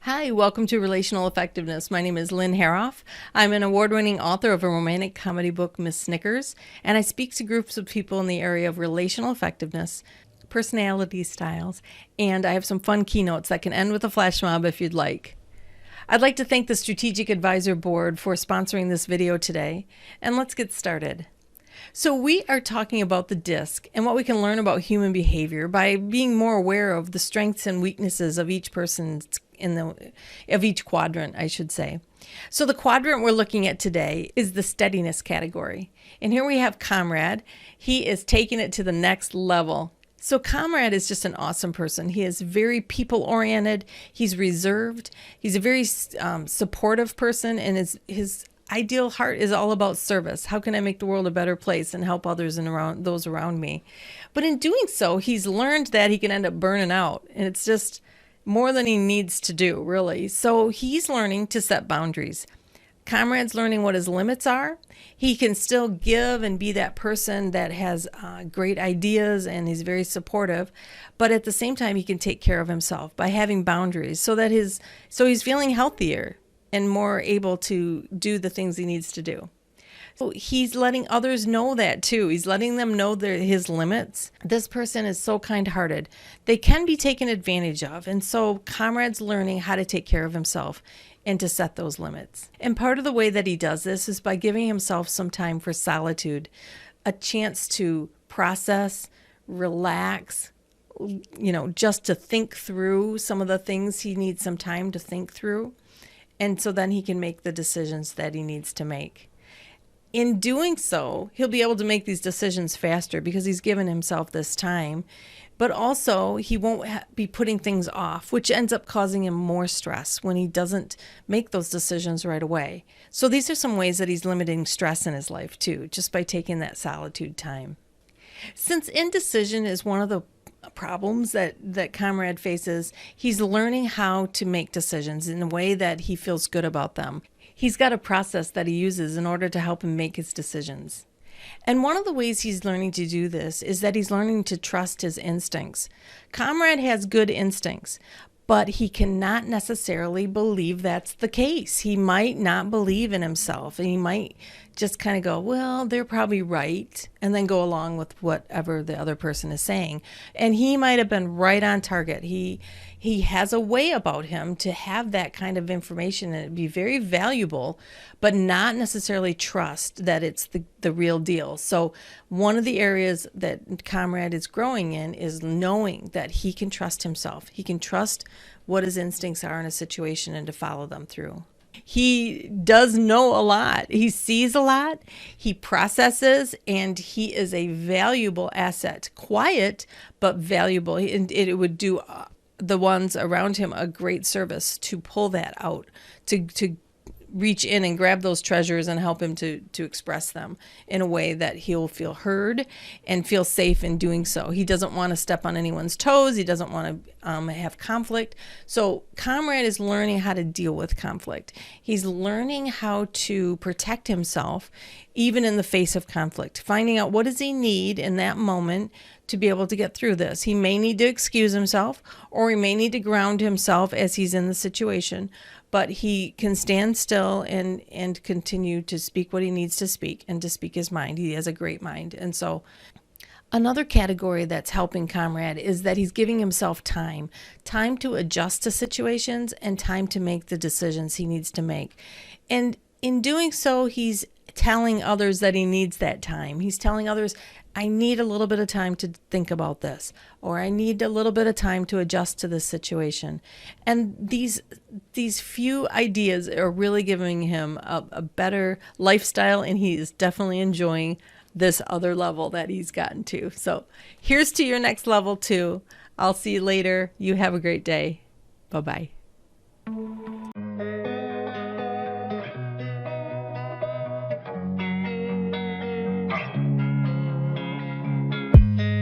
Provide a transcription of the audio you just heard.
Hi, welcome to Relational Effectiveness. My name is Lynn Hoerauf. I'm an award-winning author of a romantic comedy book, Miss Snickers, and I speak to groups of people in the area of relational effectiveness, personality styles, and I have some fun keynotes that can end with a flash mob if you'd like. I'd like to thank the Strategic Advisor Board for sponsoring this video today, and let's get started. So we are talking about the DISC and what we can learn about human behavior by being more aware of the strengths and weaknesses of each person's of each quadrant, I should say. So the quadrant we're looking at today is the steadiness category. And here we have Comrade. He is taking it to the next level. So Comrade is just an awesome person. He is very people-oriented. He's reserved. He's a very supportive person, and his ideal heart is all about service. How can I make the world a better place and help others and those around me? But in doing so, he's learned that he can end up burning out, and it's just more than he needs to do, really. So he's learning to set boundaries. Comrade's learning what his limits are. He can still give and be that person that has great ideas, and he's very supportive, but at the same time, he can take care of himself by having boundaries so he's feeling healthier and more able to do the things he needs to do. So he's letting others know that too. He's letting them know his limits. This person is so kind-hearted. They can be taken advantage of. And so Comrade's learning how to take care of himself and to set those limits. And part of the way that he does this is by giving himself some time for solitude, a chance to process, relax, just to think through some of the things he needs some time to think through. And so then he can make the decisions that he needs to make. In doing so, he'll be able to make these decisions faster because he's given himself this time, but also he won't be putting things off, which ends up causing him more stress when he doesn't make those decisions right away. So these are some ways that he's limiting stress in his life too, just by taking that solitude time. Since indecision is one of the problems that Comrade faces, he's learning how to make decisions in a way that he feels good about them. He's got a process that he uses in order to help him make his decisions. And one of the ways he's learning to do this is that he's learning to trust his instincts. Comrade has good instincts, but he cannot necessarily believe that's the case. He might not believe in himself, and he might just kind of go, well, they're probably right, and then go along with whatever the other person is saying. And he might have been right on target. He has a way about him to have that kind of information and it'd be very valuable, but not necessarily trust that it's the real deal. So one of the areas that Comrade is growing in is knowing that he can trust himself. He can trust what his instincts are in a situation and to follow them through. He does know a lot. He sees a lot. He processes, and he is a valuable asset. Quiet, but valuable. And it would do the ones around him a great service to pull that out, to reach in and grab those treasures and help him to express them in a way that he'll feel heard and feel safe in doing so. He doesn't want to step on anyone's toes. He doesn't want to have conflict. So Comrade is learning how to deal with conflict. He's learning how to protect himself even in the face of conflict, finding out what does he need in that moment to be able to get through this. He may need to excuse himself, or he may need to ground himself as he's in the situation, but he can stand still and continue to speak what he needs to speak and to speak his mind. He has a great mind. And so another category that's helping Comrade is that he's giving himself time to adjust to situations and time to make the decisions he needs to make. And in doing so, he's telling others that he needs that time. He's telling others, I need a little bit of time to think about this, or I need a little bit of time to adjust to this situation. And these few ideas are really giving him a better lifestyle, and he is definitely enjoying this other level that he's gotten to. So here's to your next level too. I'll see you later. You have a great day. Bye-bye.